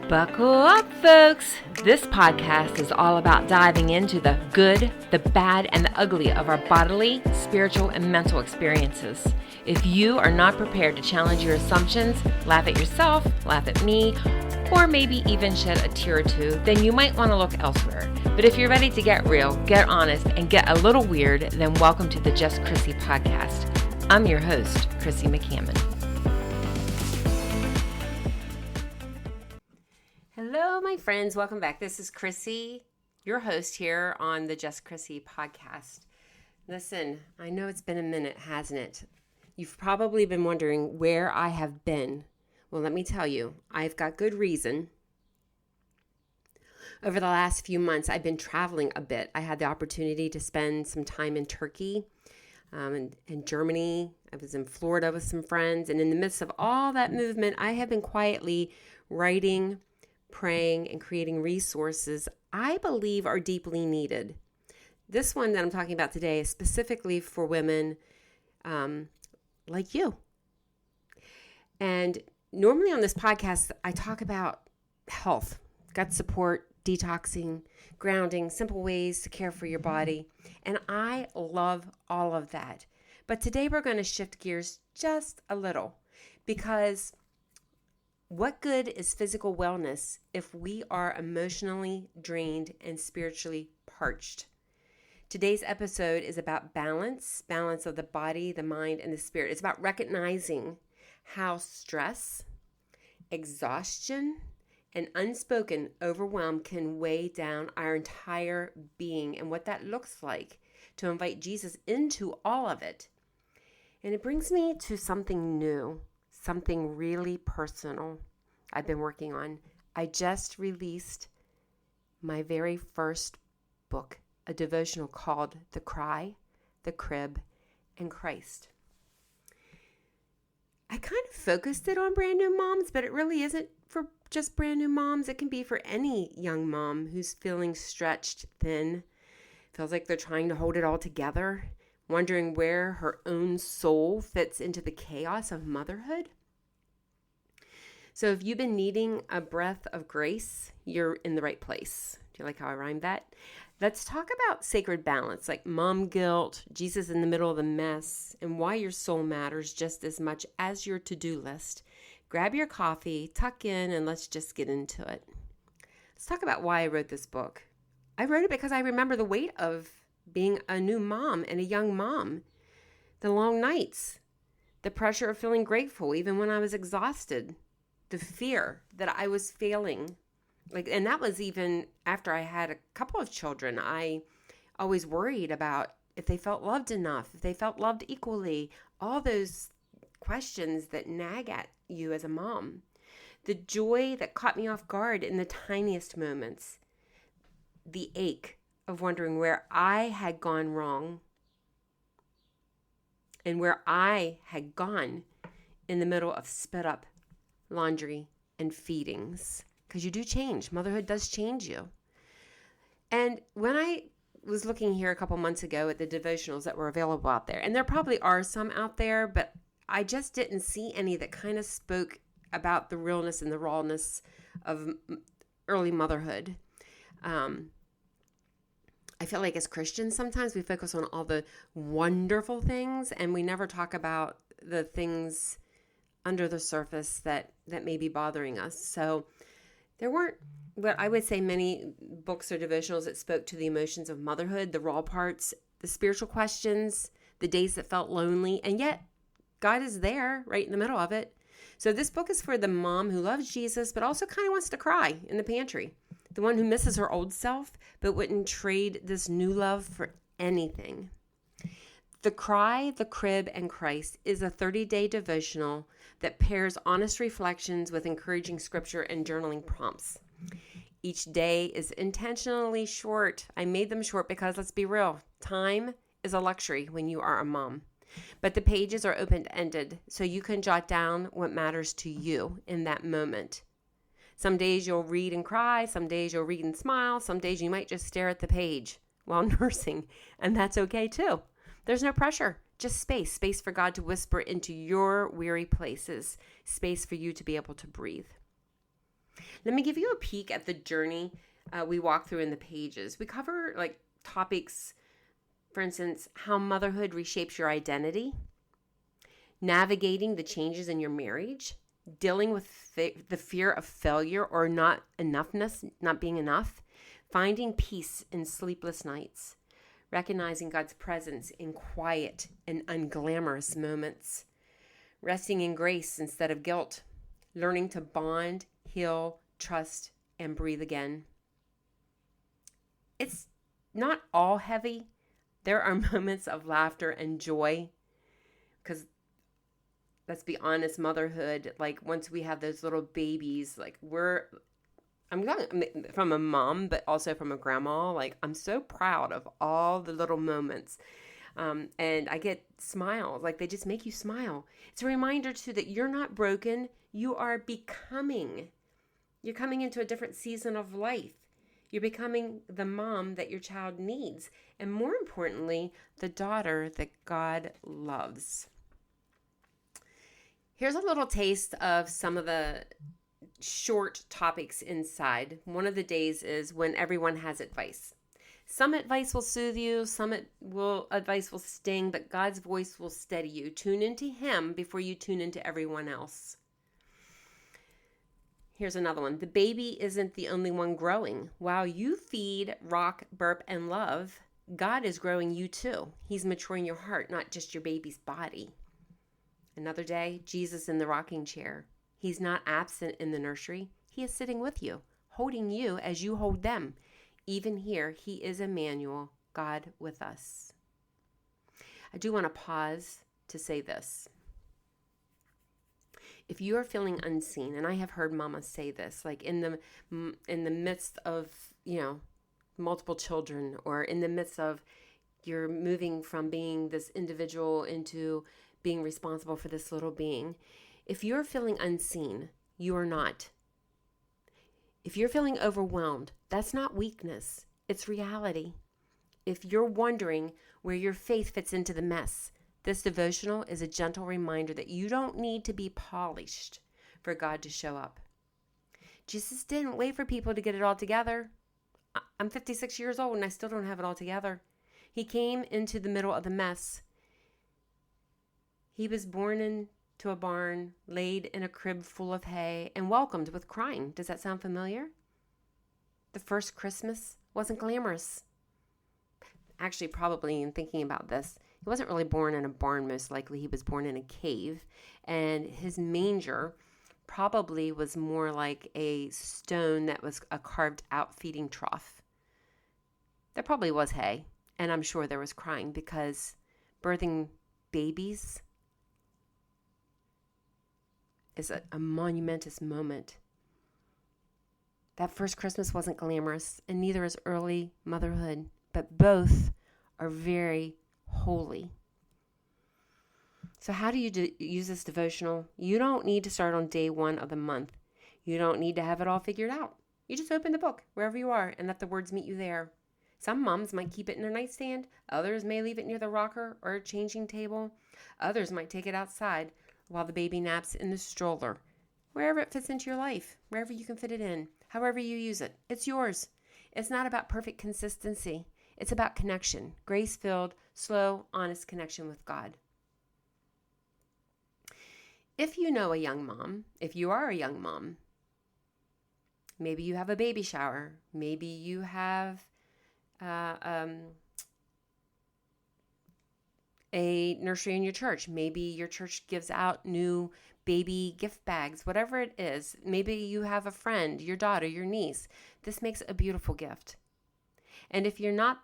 Buckle up, folks. This podcast is all about diving into the good, the bad, and the ugly of our bodily, spiritual, and mental experiences. If you are not prepared to challenge your assumptions, laugh at yourself, laugh at me, or maybe even shed a tear or two, then you might want to look elsewhere. But if you're ready to get real, get honest, and get a little weird, then welcome to the Just Chrissy podcast. I'm your host, Christina McCammon. Hello, my friends. Welcome back. This is Chrissy, your host here on the Just Chrissy podcast. Listen, I know it's been a minute, hasn't it? You've probably been wondering where I have been. Well, let me tell you, I've got good reason. Over the last few months, I've been traveling a bit. I had the opportunity to spend some time in Turkey and Germany. I was in Florida with some friends. And in the midst of all that movement, I have been quietly writing, praying, and creating resources I believe are deeply needed. This one that I'm talking about today is specifically for women like you. And normally on this podcast, I talk about health, gut support, detoxing, grounding, simple ways to care for your body. And I love all of that. But today we're going to shift gears just a little, because what good is physical wellness if we are emotionally drained and spiritually parched? Today's episode is about balance of the body, the mind, and the spirit. It's about recognizing how stress, exhaustion, and unspoken overwhelm can weigh down our entire being, and what that looks like to invite Jesus into all of it. And it brings me to something new. Something really personal I've been working on. I just released my very first book, a devotional called The Cry, The Crib, and Christ. I kind of focused it on brand new moms, but it really isn't for just brand new moms. It can be for any young mom who's feeling stretched thin, feels like they're trying to hold it all together, wondering where her own soul fits into the chaos of motherhood. So if you've been needing a breath of grace, you're in the right place. Do you like how I rhymed that? Let's talk about sacred balance, like mom guilt, Jesus in the middle of the mess, and why your soul matters just as much as your to-do list. Grab your coffee, tuck in, and let's just get into it. Let's talk about why I wrote this book. I wrote it because I remember the weight of being a new mom and a young mom. The long nights, the pressure of feeling grateful even when I was exhausted. The fear that I was failing, and that was even after I had a couple of children. I always worried about if they felt loved enough, if they felt loved equally, all those questions that nag at you as a mom. The joy that caught me off guard in the tiniest moments, the ache of wondering where I had gone wrong and where I had gone in the middle of sped up laundry and feedings, because you do change. Motherhood does change you. And when I was looking here a couple months ago at the devotionals that were available out there, and there probably are some out there, but I just didn't see any that kind of spoke about the realness and the rawness of early motherhood. I feel like as Christians, sometimes we focus on all the wonderful things, and we never talk about the things under the surface that may be bothering us. So there weren't, what I would say, many books or devotionals that spoke to the emotions of motherhood, the raw parts, the spiritual questions, the days that felt lonely, and yet God is there right in the middle of it. So this book is for the mom who loves Jesus, but also kind of wants to cry in the pantry. The one who misses her old self, but wouldn't trade this new love for anything. The Cry, the Crib, and Christ is a 30-day devotional that pairs honest reflections with encouraging scripture and journaling prompts. Each day is intentionally short. I made them short because, let's be real, time is a luxury when you are a mom. But the pages are open-ended, so you can jot down what matters to you in that moment. Some days you'll read and cry, some days you'll read and smile, some days you might just stare at the page while nursing, and that's okay too. There's no pressure, just space for God to whisper into your weary places, space for you to be able to breathe. Let me give you a peek at the journey we walk through in the pages. We cover like topics, for instance, how motherhood reshapes your identity, navigating the changes in your marriage, dealing with the fear of failure or not enoughness, not being enough, finding peace in sleepless nights, recognizing God's presence in quiet and unglamorous moments, resting in grace instead of guilt, learning to bond, heal, trust, and breathe again. It's not all heavy. There are moments of laughter and joy because, let's be honest, motherhood, like once we have those little babies, like I'm talking from a mom, but also from a grandma. Like, I'm so proud of all the little moments. And I get smiles, like they just make you smile. It's a reminder too that you're not broken. You are becoming. You're coming into a different season of life. You're becoming the mom that your child needs. And more importantly, the daughter that God loves. Here's a little taste of some of the short topics inside. One of the days is when everyone has advice. Some advice will soothe you, some advice will sting, but God's voice will steady you. Tune into Him before you tune into everyone else. Here's another one. The baby isn't the only one growing. While you feed, rock, burp, and love, God is growing you too. He's maturing your heart, not just your baby's body. Another day, Jesus in the rocking chair. He's not absent in the nursery. He is sitting with you, holding you as you hold them. Even here, He is Emmanuel, God with us. I do want to pause to say this. If you are feeling unseen, and I have heard mamas say this, like in the midst of, multiple children, or in the midst of you're moving from being this individual into being responsible for this little being. If you're feeling unseen, you are not. If you're feeling overwhelmed, that's not weakness. It's reality. If you're wondering where your faith fits into the mess, this devotional is a gentle reminder that you don't need to be polished for God to show up. Jesus didn't wait for people to get it all together. I'm 56 years old and I still don't have it all together. He came into the middle of the mess. He was born into a barn, laid in a crib full of hay, and welcomed with crying. Does that sound familiar? The first Christmas wasn't glamorous. Actually, probably in thinking about this, he wasn't really born in a barn. Most likely he was born in a cave, and his manger probably was more like a stone that was a carved out feeding trough. There probably was hay, and I'm sure there was crying, because birthing babies is a monumentous moment. That first Christmas wasn't glamorous, and neither is early motherhood, but both are very holy. So how do you use this devotional? You don't need to start on day 1 of the month. You don't need to have it all figured out. You just open the book wherever you are and let the words meet you there. Some moms might keep it in their nightstand. Others may leave it near the rocker or a changing table. Others might take it outside while the baby naps in the stroller. Wherever it fits into your life, wherever you can fit it in, however you use it, it's yours. It's not about perfect consistency. It's about connection, grace-filled, slow, honest connection with God. If you know a young mom, if you are a young mom, maybe you have a baby shower, maybe you have a nursery in your church, maybe your church gives out new baby gift bags, whatever it is. Maybe you have a friend, your daughter, your niece. This makes a beautiful gift. And if you're not,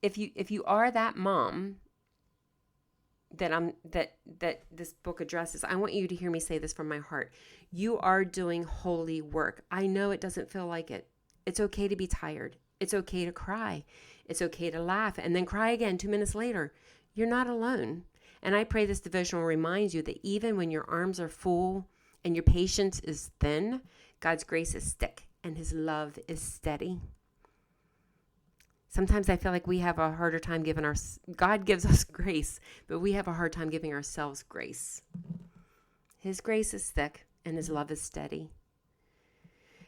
if you are that mom that this book addresses, I want you to hear me say this from my heart. You are doing holy work. I know it doesn't feel like it. It's okay to be tired. It's okay to cry. It's okay to laugh and then cry again 2 minutes later. You're not alone. And I pray this devotional reminds you that even when your arms are full and your patience is thin, God's grace is thick and His love is steady. Sometimes I feel like we have a harder time giving God gives us grace, but we have a hard time giving ourselves grace. His grace is thick and His love is steady.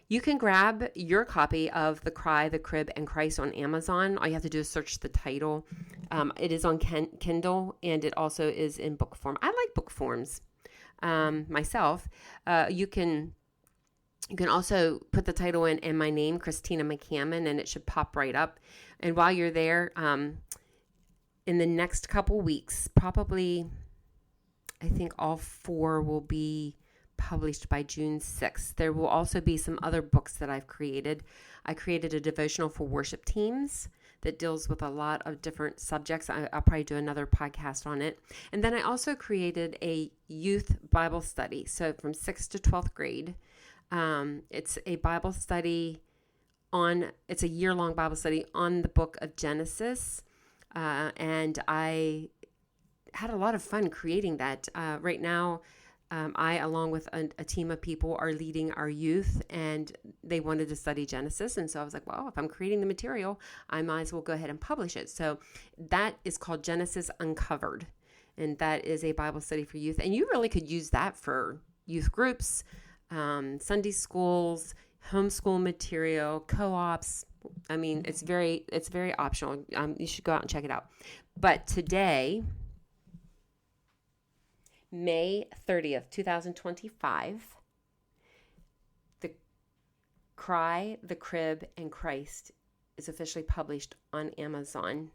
You can grab your copy of The Cry, the Crib, and Christ on Amazon. All you have to do is search the title. It is on Kindle, and it also is in book form. I like book forms myself. You can also put the title in my name, Christina McCammon, and it should pop right up. And while you're there, in the next couple weeks, probably, I think all 4 will be published by June 6th. There will also be some other books that I've created. I created a devotional for worship teams that deals with a lot of different subjects. I'll probably do another podcast on it. And then I also created a youth Bible study. So from 6th to 12th grade, it's a Bible study it's a year-long Bible study on the book of Genesis. And I had a lot of fun creating that. Right now, I, along with a team of people, are leading our youth, and they wanted to study Genesis. And so I was like, well, if I'm creating the material, I might as well go ahead and publish it. So that is called Genesis Uncovered. And that is a Bible study for youth. And you really could use that for youth groups, Sunday schools, homeschool material, co-ops. I mean, it's very optional. You should go out and check it out. But today, May 30th, 2025, The Cry, the Crib, and Christ is officially published on Amazon.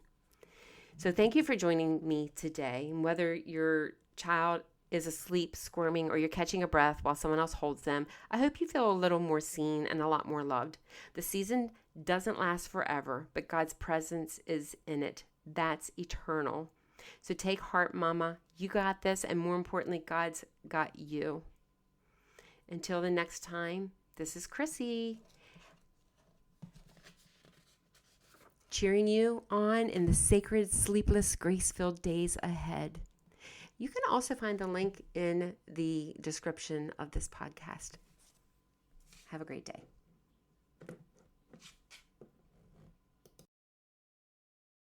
So thank you for joining me today. And whether your child is asleep, squirming, or you're catching a breath while someone else holds them, I hope you feel a little more seen and a lot more loved. The season doesn't last forever, but God's presence is in it. That's eternal. So take heart, Mama. You got this. And more importantly, God's got you. Until the next time, this is Chrissy, cheering you on in the sacred, sleepless, grace-filled days ahead. You can also find the link in the description of this podcast. Have a great day.